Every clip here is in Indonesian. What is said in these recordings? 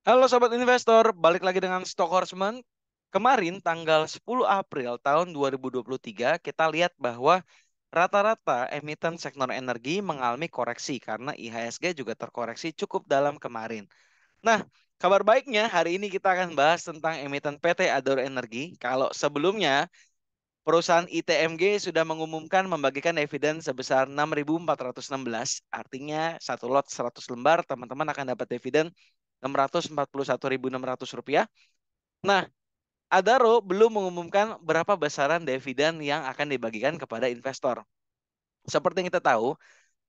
Halo Sobat Investor, balik lagi dengan Stock Horseman. Kemarin tanggal 10 April tahun 2023 kita lihat bahwa rata-rata emiten sektor energi mengalami koreksi karena IHSG juga terkoreksi cukup dalam kemarin. Nah, kabar baiknya hari ini kita akan bahas tentang emiten PT Adaro Energi. Kalau sebelumnya perusahaan ITMG sudah mengumumkan membagikan dividen sebesar 6.416, artinya satu lot 100 lembar, teman-teman akan dapat dividen Rp641.600. Nah, Adaro belum mengumumkan berapa besaran dividen yang akan dibagikan kepada investor. Seperti yang kita tahu,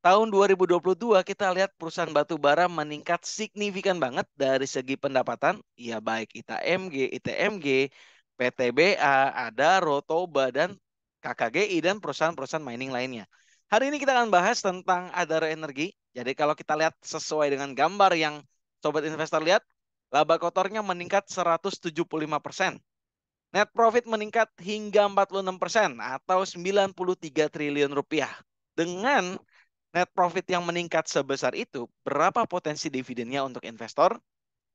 tahun 2022 kita lihat perusahaan batu bara meningkat signifikan banget dari segi pendapatan, ya baik ITMG, PTBA, Adaro, Toba, dan KKGI, dan perusahaan-perusahaan mining lainnya. Hari ini kita akan bahas tentang Adaro Energi. Jadi kalau kita lihat sesuai dengan gambar yang sobat investor lihat, laba kotornya meningkat 175%. Net profit meningkat hingga 46% atau 93 triliun rupiah. Dengan net profit yang meningkat sebesar itu, berapa potensi dividennya untuk investor?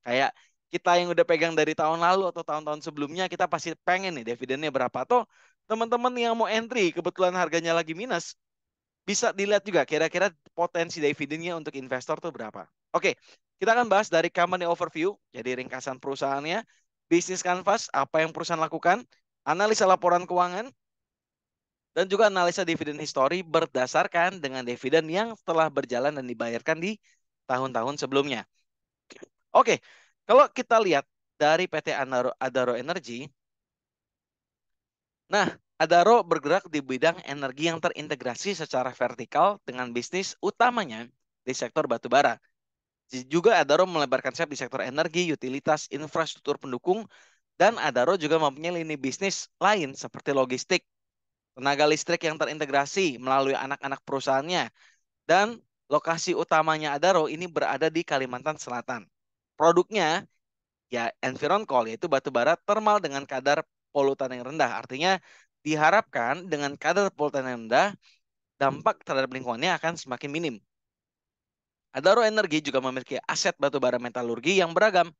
Kayak kita yang udah pegang dari tahun lalu atau tahun-tahun sebelumnya, kita pasti pengen nih dividennya berapa. Atau teman-teman yang mau entry, kebetulan harganya lagi minus, bisa dilihat juga kira-kira potensi dividennya untuk investor tuh berapa. Oke, kita akan bahas dari company overview, jadi ringkasan perusahaannya, bisnis canvas, apa yang perusahaan lakukan, analisa laporan keuangan, dan juga analisa dividen histori berdasarkan dengan dividen yang telah berjalan dan dibayarkan di tahun-tahun sebelumnya. Oke, kalau kita lihat dari PT Adaro Energy, nah, Adaro bergerak di bidang energi yang terintegrasi secara vertikal dengan bisnis utamanya di sektor batubara. Juga Adaro melebarkan sayap di sektor energi, utilitas, infrastruktur pendukung, dan Adaro juga mempunyai lini bisnis lain seperti logistik, tenaga listrik yang terintegrasi melalui anak-anak perusahaannya, dan lokasi utamanya Adaro ini berada di Kalimantan Selatan. Produknya ya Environcoal, yaitu batu bara thermal dengan kadar polutan yang rendah. Artinya diharapkan dengan kadar polutan yang rendah, dampak terhadap lingkungannya akan semakin minim. Adaro Energi juga memiliki aset batu bara metalurgi yang beragam,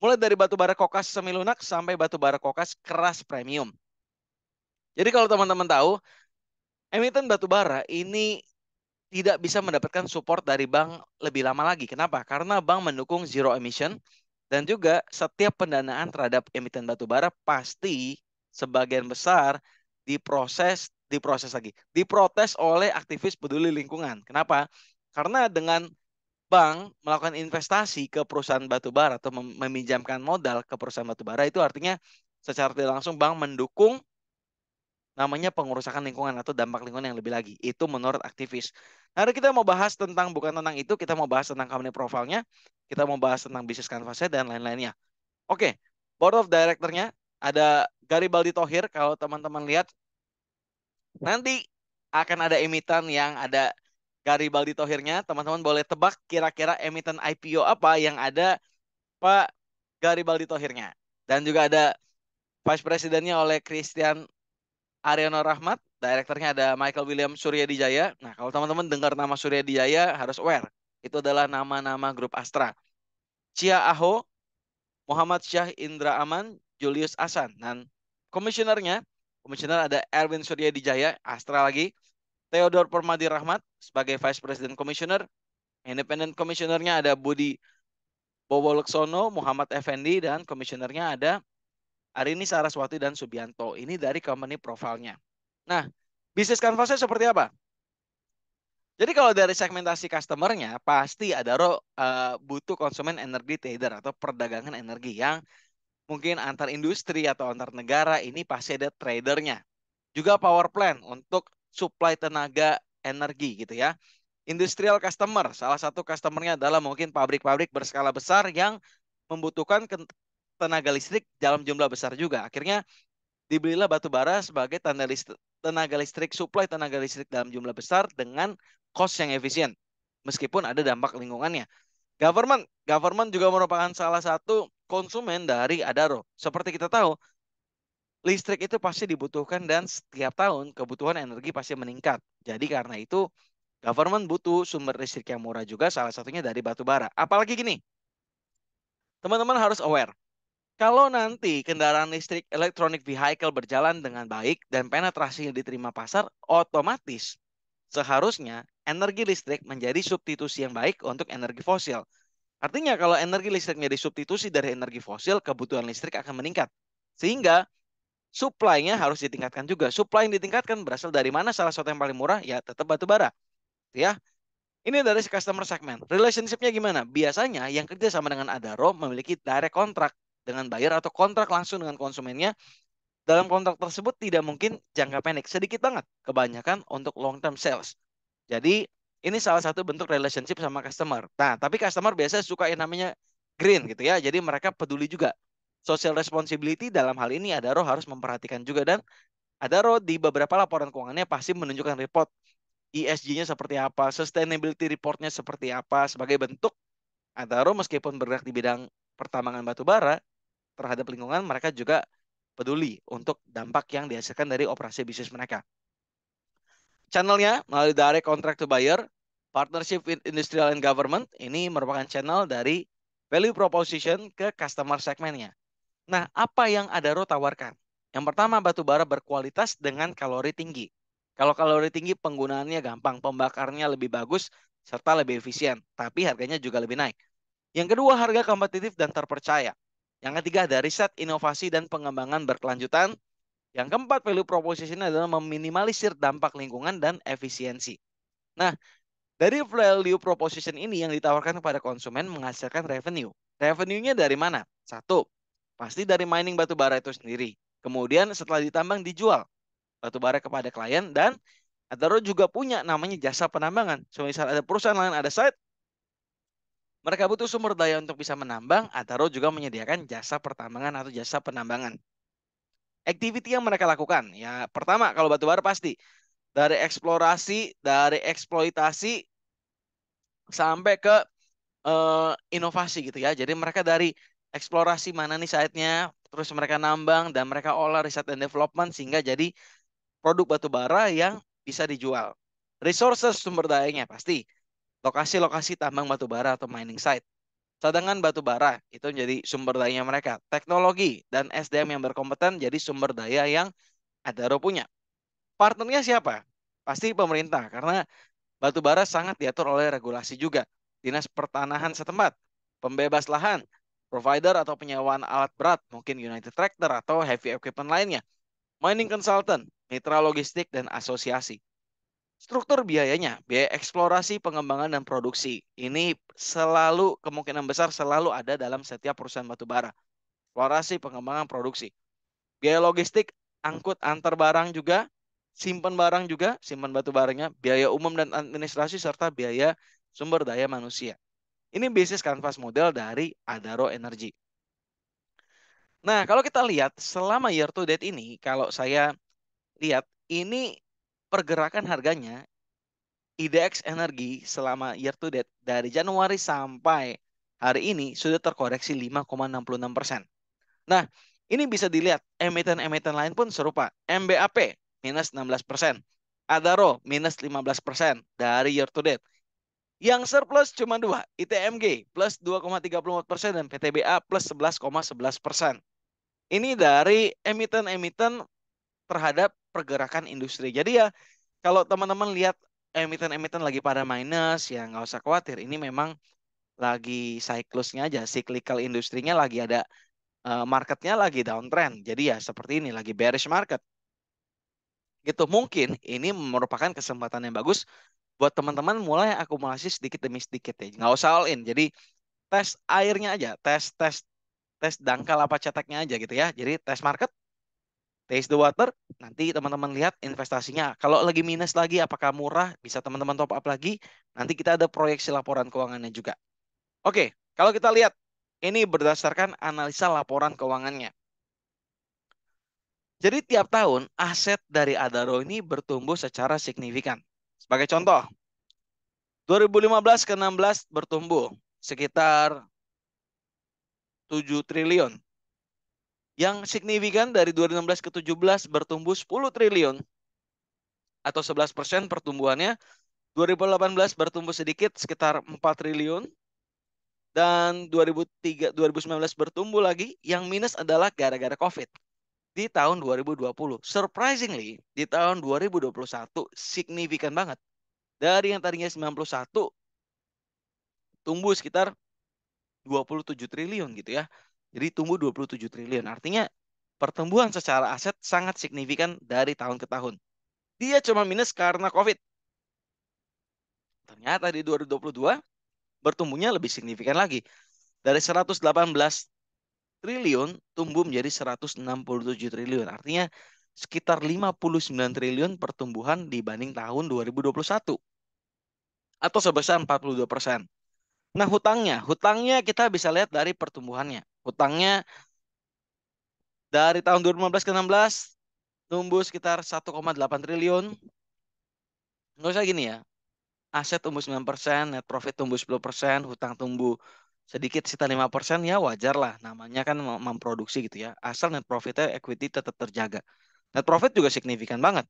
mulai dari batu bara kokas semi lunak sampai batu bara kokas keras premium. Jadi kalau teman-teman tahu, emiten batu bara ini tidak bisa mendapatkan support dari bank lebih lama lagi. Kenapa? Karena bank mendukung zero emission, dan juga setiap pendanaan terhadap emiten batubara pasti sebagian besar diprotes oleh aktivis peduli lingkungan. Kenapa? Karena dengan bank melakukan investasi ke perusahaan batubara atau meminjamkan modal ke perusahaan batubara, itu artinya secara tidak langsung bank mendukung namanya pengurusakan lingkungan atau dampak lingkungan yang lebih lagi. Itu menurut aktivis. Hari kita mau bahas tentang, bukan tentang itu, kita mau bahas tentang company profile-nya, kita mau bahas tentang bisnis canvas-nya dan lain-lainnya. Oke, board of director-nya ada Garibaldi Thohir. Kalau teman-teman lihat, nanti akan ada emiten yang ada Garibaldi Thohirnya. Teman-teman boleh tebak kira-kira emiten IPO apa yang ada Pak Garibaldi Thohirnya. Dan juga ada vice presidennya oleh Christian Aryono Rahmat, direkturnya ada Michael William Suryadijaya. Nah, kalau teman-teman dengar nama Suryadijaya harus aware. Itu adalah nama-nama grup Astra. Chia Aho, Muhammad Syah Indra Aman, Julius Asan. Dan komisionernya, komisioner ada Erwin Suryadijaya, Astra lagi. Theodor Permadi Rahmat sebagai Vice President Commissioner. Independent Commissionernya ada Budi Bowo Leksono, Muhammad Effendi, dan komisionernya ada Arini Saraswati dan Subianto. Ini dari company profile-nya. Nah, bisnis canvas-nya seperti apa? Jadi kalau dari segmentasi customer-nya, pasti Adaro butuh konsumen energi trader atau perdagangan energi yang mungkin antar industri atau antar negara, ini pasti ada tradernya. Juga power plant untuk supply tenaga energi gitu ya. Industrial customer, salah satu customernya adalah mungkin pabrik-pabrik berskala besar yang membutuhkan tenaga listrik dalam jumlah besar juga. Akhirnya dibelilah batu bara sebagai supply tenaga listrik dalam jumlah besar dengan cost yang efisien. Meskipun ada dampak lingkungannya. Government juga merupakan salah satu konsumen dari Adaro. Seperti kita tahu, listrik itu pasti dibutuhkan dan setiap tahun kebutuhan energi pasti meningkat. Jadi karena itu government butuh sumber listrik yang murah juga, salah satunya dari batu bara. Apalagi gini, Teman-teman harus aware. Kalau nanti kendaraan listrik electronic vehicle berjalan dengan baik dan penetrasinya diterima pasar, otomatis seharusnya energi listrik menjadi substitusi yang baik untuk energi fosil. Artinya kalau energi listrik menjadi substitusi dari energi fosil, kebutuhan listrik akan meningkat. Sehingga supply-nya harus ditingkatkan juga. Supply yang ditingkatkan berasal dari mana? Salah satu yang paling murah ya tetap batu bara. Ya, ini dari si customer segment. Relationship-nya gimana? Biasanya yang kerja sama dengan Adaro memiliki direct contract dengan buyer atau kontrak langsung dengan konsumennya. Dalam kontrak tersebut tidak mungkin jangka pendek, sedikit banget. Kebanyakan untuk long term sales. Jadi ini salah satu bentuk relationship sama customer. Nah, tapi customer biasanya suka yang namanya green gitu ya. Jadi mereka peduli juga. Social responsibility dalam hal ini Adaro harus memperhatikan juga, dan Adaro di beberapa laporan keuangannya pasti menunjukkan report ESG-nya seperti apa, sustainability report-nya seperti apa. Sebagai bentuk Adaro meskipun bergerak di bidang pertambangan batu bara, terhadap lingkungan mereka juga peduli untuk dampak yang dihasilkan dari operasi bisnis mereka. Channelnya melalui direct contract to buyer, partnership with industrial and government, ini merupakan channel dari value proposition ke customer segmentnya. Nah, apa yang Adaro tawarkan? Yang pertama, batu bara berkualitas dengan kalori tinggi. Kalau kalori tinggi, penggunaannya gampang, pembakarnya lebih bagus, serta lebih efisien, tapi harganya juga lebih naik. Yang kedua, harga kompetitif dan terpercaya. Yang ketiga, ada riset, inovasi, dan pengembangan berkelanjutan. Yang keempat, value proposition adalah meminimalisir dampak lingkungan dan efisiensi. Nah, dari value proposition ini yang ditawarkan kepada konsumen menghasilkan revenue. Revenue-nya dari mana? Satu, pasti dari mining batu bara itu sendiri. Kemudian setelah ditambang dijual batu bara kepada klien, dan Adaro juga punya namanya jasa penambangan. So, misal ada perusahaan lain, ada site, mereka butuh sumber daya untuk bisa menambang, Adaro juga menyediakan jasa pertambangan atau jasa penambangan. Activity yang mereka lakukan, ya pertama kalau batu bara pasti dari eksplorasi, dari eksploitasi sampai ke inovasi gitu ya. Jadi mereka dari eksplorasi mana nih site-nya, terus mereka nambang dan mereka olah riset dan development sehingga jadi produk batu bara yang bisa dijual. Resources sumber dayanya pasti lokasi-lokasi tambang batu bara atau mining site. Cadangan batu bara itu menjadi sumber dayanya mereka. Teknologi dan SDM yang berkompeten jadi sumber daya yang Adaro punya. Partnernya siapa? Pasti pemerintah, karena batu bara sangat diatur oleh regulasi juga. Dinas Pertanahan setempat, pembebas lahan, provider atau penyewaan alat berat, mungkin United Tractor atau heavy equipment lainnya, mining consultant, mitra logistik, dan asosiasi. Struktur biayanya, biaya eksplorasi, pengembangan, dan produksi. Ini selalu, kemungkinan besar selalu ada dalam setiap perusahaan batu bara. Eksplorasi, pengembangan, produksi. Biaya logistik, angkut antar barang juga, simpan barang juga, simpan batu barangnya, biaya umum dan administrasi, serta biaya sumber daya manusia. Ini bisnis kanvas model dari Adaro Energy. Nah, kalau kita lihat selama year to date ini, kalau saya lihat ini pergerakan harganya IDX Energi selama year to date dari Januari sampai hari ini sudah terkoreksi 5,66%. Nah, ini bisa dilihat emiten-emiten lain pun serupa. MBAP minus 16%, Adaro minus 15% dari year to date. Yang surplus cuma dua, ITMG plus 2,34% dan PTBA plus 11,11%. Ini dari emiten-emiten terhadap pergerakan industri. Jadi ya, kalau teman-teman lihat emiten-emiten lagi pada minus, ya nggak usah khawatir. Ini memang lagi siklusnya aja, cyclical industrinya lagi ada, marketnya lagi downtrend. Jadi ya seperti ini, lagi bearish market. Gitu. Mungkin ini merupakan kesempatan yang bagus buat teman-teman mulai akumulasi sedikit demi sedikit ya. Nggak usah all in. Jadi tes airnya aja, tes tes tes dangkal apa ceteknya aja gitu ya. Jadi tes market, taste the water, nanti teman-teman lihat investasinya. Kalau lagi minus lagi, apakah murah, bisa teman-teman top up lagi. Nanti kita ada proyeksi laporan keuangannya juga. Oke, kalau kita lihat, ini berdasarkan analisa laporan keuangannya. Jadi tiap tahun aset dari Adaro ini bertumbuh secara signifikan. Sebagai contoh, 2015 ke 16 bertumbuh sekitar 7 triliun. Yang signifikan dari 2016 ke 17 bertumbuh 10 triliun atau 11% pertumbuhannya. 2018 bertumbuh sedikit sekitar 4 triliun. Dan 2019 bertumbuh lagi. Yang minus adalah gara-gara COVID di tahun 2020. Surprisingly, di tahun 2021 signifikan banget. Dari yang tadinya 91 tumbuh sekitar 27 triliun gitu ya. Jadi tumbuh 27 triliun. Artinya pertumbuhan secara aset sangat signifikan dari tahun ke tahun. Dia cuma minus karena COVID. Ternyata di 2022 bertumbuhnya lebih signifikan lagi. Dari 118 triliun tumbuh menjadi 167 triliun. Artinya sekitar 59 triliun pertumbuhan dibanding tahun 2021 atau sebesar 42%. Nah, hutangnya kita bisa lihat dari pertumbuhannya. Hutangnya dari tahun 2015 ke 16 tumbuh sekitar 1,8 triliun. Nggak usah gini ya. Aset tumbuh 9%, net profit tumbuh 10%, hutang tumbuh sedikit sekitar 5%, ya wajar lah. Namanya kan memproduksi gitu ya. Asal net profitnya equity tetap terjaga. Net profit juga signifikan banget.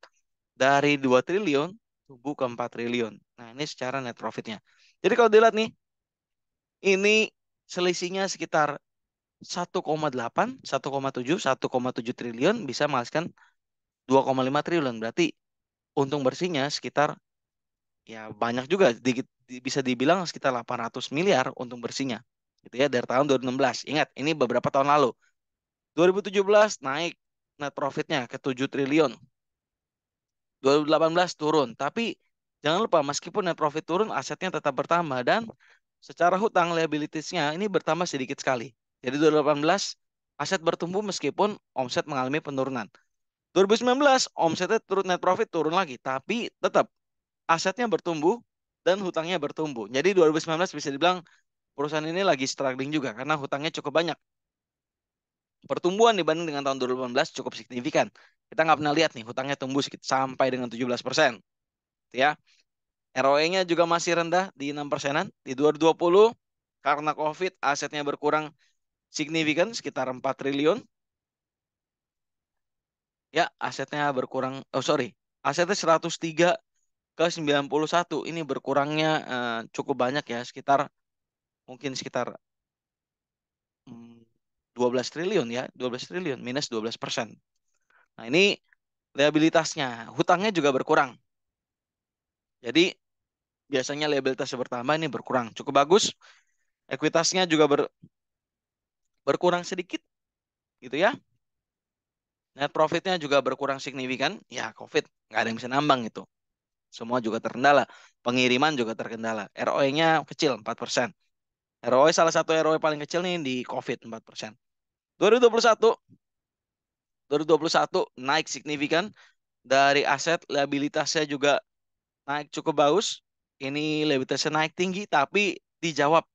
Dari 2 triliun tumbuh ke 4 triliun. Nah, ini secara net profitnya. Jadi kalau dilihat nih, ini selisihnya sekitar 1,8, 1,7, 1,7 triliun bisa menghasilkan 2,5 triliun. Berarti untung bersihnya sekitar ya banyak juga, bisa dibilang sekitar 800 miliar untung bersihnya. Gitu ya dari tahun 2016. Ingat, ini beberapa tahun lalu. 2017 naik net profitnya ke 7 triliun. 2018 turun. Tapi jangan lupa meskipun net profit turun, asetnya tetap bertambah dan secara hutang liabilitiesnya ini bertambah sedikit sekali. Jadi 2018 aset bertumbuh meskipun omset mengalami penurunan. 2019 omsetnya turun, net profit turun lagi, tapi tetap asetnya bertumbuh dan hutangnya bertumbuh. Jadi 2019 bisa dibilang perusahaan ini lagi struggling juga karena hutangnya cukup banyak. Pertumbuhan dibanding dengan tahun 2018 cukup signifikan. Kita nggak pernah lihat nih hutangnya tumbuh sampai dengan 17%. Ya. ROE-nya juga masih rendah di 6%-an. Di 2020 karena COVID asetnya berkurang signifikan sekitar 4 triliun. Ya, asetnya berkurang, oh sorry, asetnya 103 ke 91. Ini berkurangnya cukup banyak ya, sekitar mungkin sekitar 12 triliun ya, 12 triliun minus 12%. Nah, ini liabilitasnya, hutangnya juga berkurang. Jadi biasanya liabilitasnya bertambah, ini berkurang. Cukup bagus. Ekuitasnya juga berkurang sedikit gitu ya. Net profitnya juga berkurang signifikan. Ya, COVID nggak ada yang bisa nambang itu. Semua juga terkendala. Pengiriman juga terkendala. ROE-nya kecil 4%. ROE salah satu ROE paling kecil nih di COVID 4%. 2021 2021 naik signifikan dari aset, liabilitasnya juga naik cukup bagus. Ini liabilitasnya naik tinggi tapi dijawab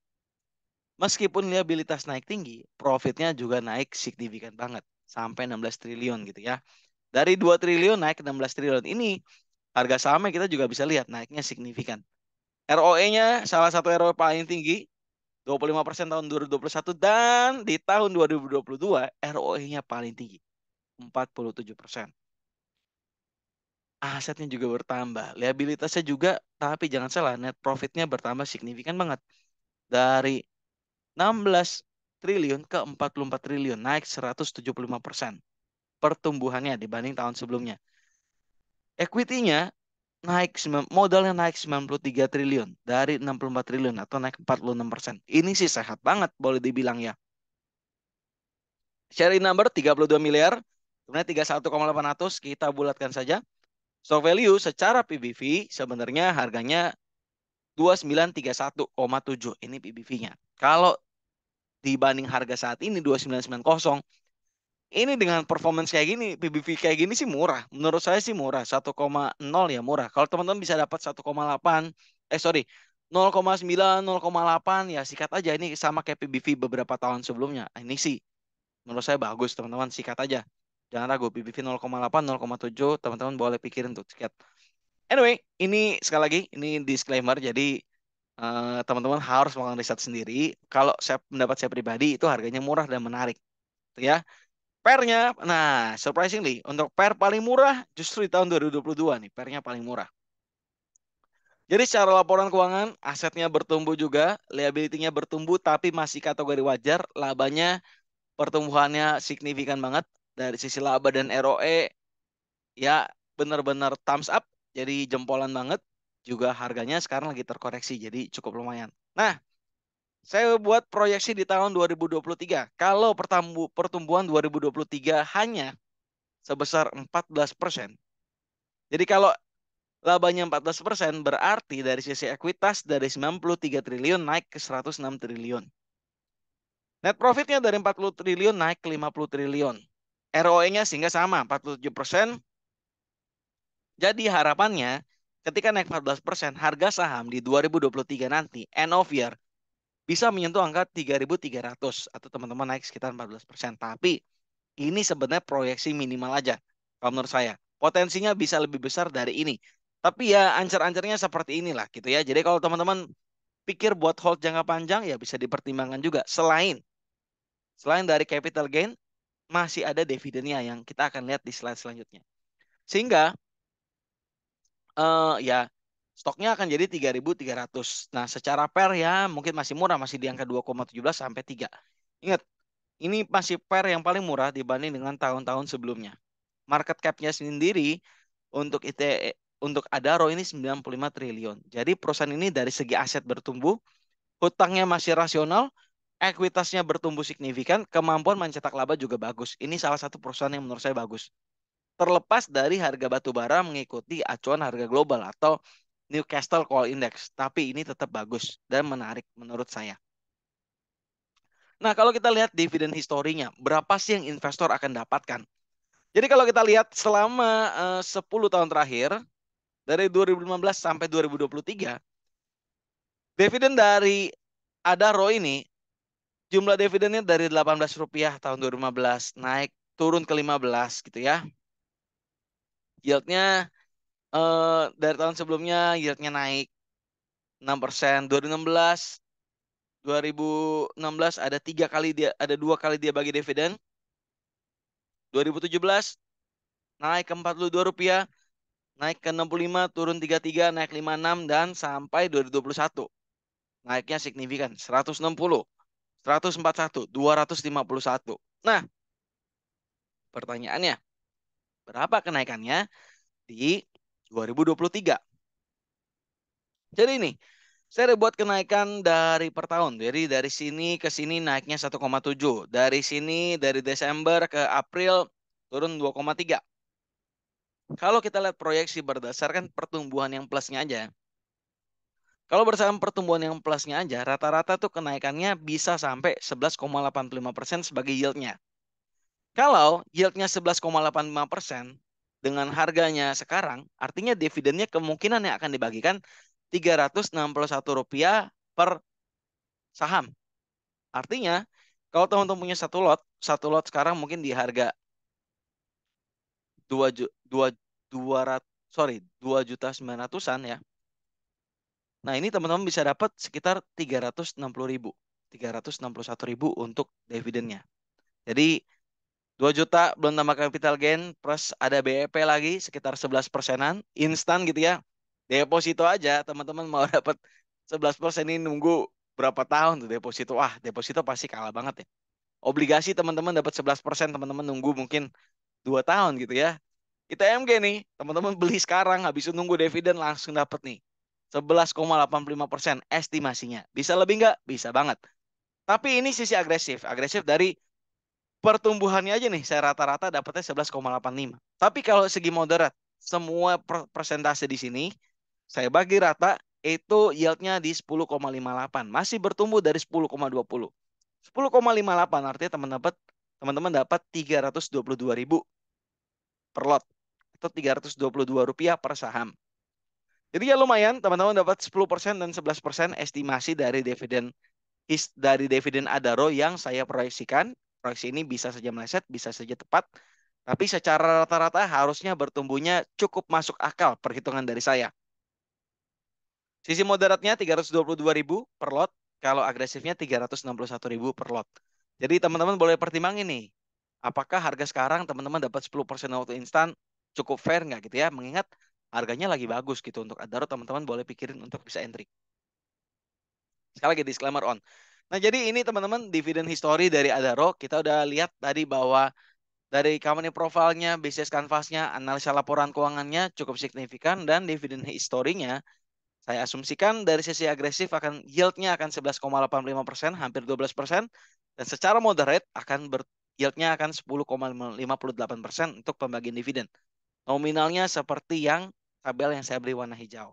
meskipun liabilitas naik tinggi, profitnya juga naik signifikan banget sampai 16 triliun gitu ya. Dari 2 triliun naik ke 16 triliun. Ini harga sahamnya kita juga bisa lihat naiknya signifikan. ROE-nya salah satu ROE paling tinggi 25% tahun 2021 dan di tahun 2022 ROE-nya paling tinggi 47%. Asetnya juga bertambah, liabilitasnya juga, tapi jangan salah net profitnya bertambah signifikan banget dari 16 triliun ke 44 triliun, naik 175% pertumbuhannya dibanding tahun sebelumnya. Equity-nya modalnya naik 93 triliun dari 64 triliun atau naik 46%. Ini sih sehat banget boleh dibilang ya. Share number 32 miliar, sebenarnya 31,800 kita bulatkan saja. Stock value secara PBV sebenarnya harganya 2931,7. Ini PBV-nya. Kalau dibanding harga saat ini 2990, ini dengan performance kayak gini, PBV kayak gini sih murah. Menurut saya sih murah. 1,0 ya murah. Kalau teman-teman bisa dapat 1,8, sorry, 0,9, 0,8 ya sikat aja. Ini sama kayak PBV beberapa tahun sebelumnya. Ini sih menurut saya bagus teman-teman, sikat aja. Jangan ragu, PBV 0,8, 0,7, teman-teman boleh pikirin tuh sikat. Anyway, ini sekali lagi, ini disclaimer. Jadi teman-teman harus melakukan riset sendiri. Kalau saya pendapat saya pribadi itu harganya murah dan menarik. Ya. Pairnya, nah surprisingly untuk pair paling murah justru di tahun 2022 nih, pairnya paling murah. Jadi secara laporan keuangan, asetnya bertumbuh juga, liability-nya bertumbuh, tapi masih kategori wajar. Labanya pertumbuhannya signifikan banget. Dari sisi laba dan ROE, ya benar-benar thumbs up. Jadi jempolan banget. Juga harganya sekarang lagi terkoreksi, jadi cukup lumayan. Nah, saya buat proyeksi di tahun 2023. Kalau pertumbuhan 2023 hanya sebesar 14%. Jadi kalau labanya 14%, berarti dari sisi ekuitas dari 93 triliun naik ke 106 triliun. Net profitnya dari 40 triliun naik ke 50 triliun. ROE-nya sehingga sama, 47%. Jadi harapannya ketika naik 14%, harga saham di 2023 nanti, end of year, bisa menyentuh angka 3.300 atau teman-teman naik sekitar 14%. Tapi ini sebenarnya proyeksi minimal aja kalau menurut saya. Potensinya bisa lebih besar dari ini. Tapi ya ancar-ancarnya seperti inilah gitu ya. Jadi kalau teman-teman pikir buat hold jangka panjang ya bisa dipertimbangkan juga. Selain dari capital gain masih ada dividennya yang kita akan lihat di slide selanjutnya. Sehingga ya stoknya akan jadi 3.300. Nah, secara pair ya mungkin masih murah, masih di angka 2,17 sampai 3. Ingat, ini masih pair yang paling murah dibanding dengan tahun-tahun sebelumnya. Market cap-nya sendiri untuk untuk Adaro ini 95 triliun. Jadi perusahaan ini dari segi aset bertumbuh, hutangnya masih rasional, ekuitasnya bertumbuh signifikan, kemampuan mencetak laba juga bagus. Ini salah satu perusahaan yang menurut saya bagus. Terlepas dari harga batu bara mengikuti acuan harga global atau Newcastle Coal Index, tapi ini tetap bagus dan menarik menurut saya. Nah, kalau kita lihat dividen historinya, berapa sih yang investor akan dapatkan? Jadi kalau kita lihat selama 10 tahun terakhir, dari 2015 sampai 2023, dividen dari Adaro ini, jumlah dividennya dari Rp18 tahun 2015, naik turun ke 15 gitu ya. Yieldnya dari tahun sebelumnya, yieldnya naik 6%. 2016 ada 2 kali dia bagi dividen. 2017 naik ke Rp42, naik ke 65, turun 33, naik 56, dan sampai 2021 naiknya signifikan 160, 141, 251. Nah, pertanyaannya, berapa kenaikannya di 2023? Jadi ini, saya udah buat kenaikan dari per tahun. Jadi dari sini ke sini naiknya 1,7. Dari sini dari Desember ke April turun 2,3. Kalau kita lihat proyeksi berdasarkan pertumbuhan yang plusnya aja. Kalau berdasarkan pertumbuhan yang plusnya aja, rata-rata tuh kenaikannya bisa sampai 11,85% sebagai yieldnya. Kalau yieldnya 11,85% dengan harganya sekarang, artinya dividennya kemungkinan yang akan dibagikan Rp361 per saham. Artinya, kalau teman-teman punya satu lot sekarang mungkin di harga 2 2.900-an ya. Nah, ini teman-teman bisa dapat sekitar 360.000, 361.000 untuk dividennya. Jadi 2 juta belum tambah capital gain plus ada BEP lagi sekitar 11%-an instan gitu ya. Deposito aja teman-teman mau dapat 11% ini nunggu berapa tahun tuh deposito. Wah, deposito pasti kalah banget ya. Obligasi teman-teman dapat 11%, teman-teman nunggu mungkin 2 tahun gitu ya. Kita ITMG nih, teman-teman beli sekarang habis itu nunggu dividen langsung dapat nih. 11,85% estimasinya. Bisa lebih nggak? Bisa banget. Tapi ini sisi agresif. Agresif dari pertumbuhannya aja nih, saya rata-rata dapatnya 11,85. Tapi kalau segi moderat, semua persentase di sini, saya bagi rata, itu yieldnya di 10,58. Masih bertumbuh dari 10,20. 10,58 artinya teman-teman dapat 322.000 per lot. Atau Rp322 per saham. Jadi ya lumayan, teman-teman dapat 10% dan 11% estimasi dari dividen Adaro yang saya proyeksikan. Proyeksi ini bisa saja meleset, bisa saja tepat. Tapi secara rata-rata harusnya bertumbuhnya cukup masuk akal perhitungan dari saya. Sisi moderatnya 322.000 per lot. Kalau agresifnya 361.000 per lot. Jadi teman-teman boleh pertimbangin nih. Apakah harga sekarang teman-teman dapat 10% waktu instan cukup fair nggak gitu ya? Mengingat harganya lagi bagus gitu untuk Adaro, teman-teman boleh pikirin untuk bisa entry. Sekali lagi disclaimer on. Nah, jadi ini teman-teman dividen history dari Adaro. Kita udah lihat tadi bahwa dari company profile-nya, bisnis canvas-nya, analisa laporan keuangannya cukup signifikan, dan dividen historinya saya asumsikan dari sisi agresif akan yield-nya akan 11,85%, hampir 12%, dan secara moderate akan yield-nya akan 10,58% untuk pembagian dividen. Nominalnya seperti yang tabel yang saya beri warna hijau.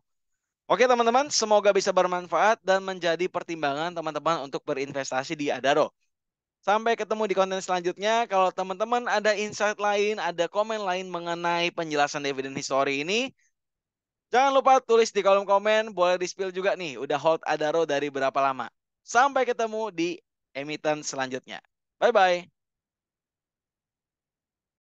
Oke teman-teman, semoga bisa bermanfaat dan menjadi pertimbangan teman-teman untuk berinvestasi di Adaro. Sampai ketemu di konten selanjutnya. Kalau teman-teman ada insight lain, ada komen lain mengenai penjelasan dividen history ini, jangan lupa tulis di kolom komen. Boleh di-spill juga nih, udah hold Adaro dari berapa lama. Sampai ketemu di emiten selanjutnya. Bye-bye.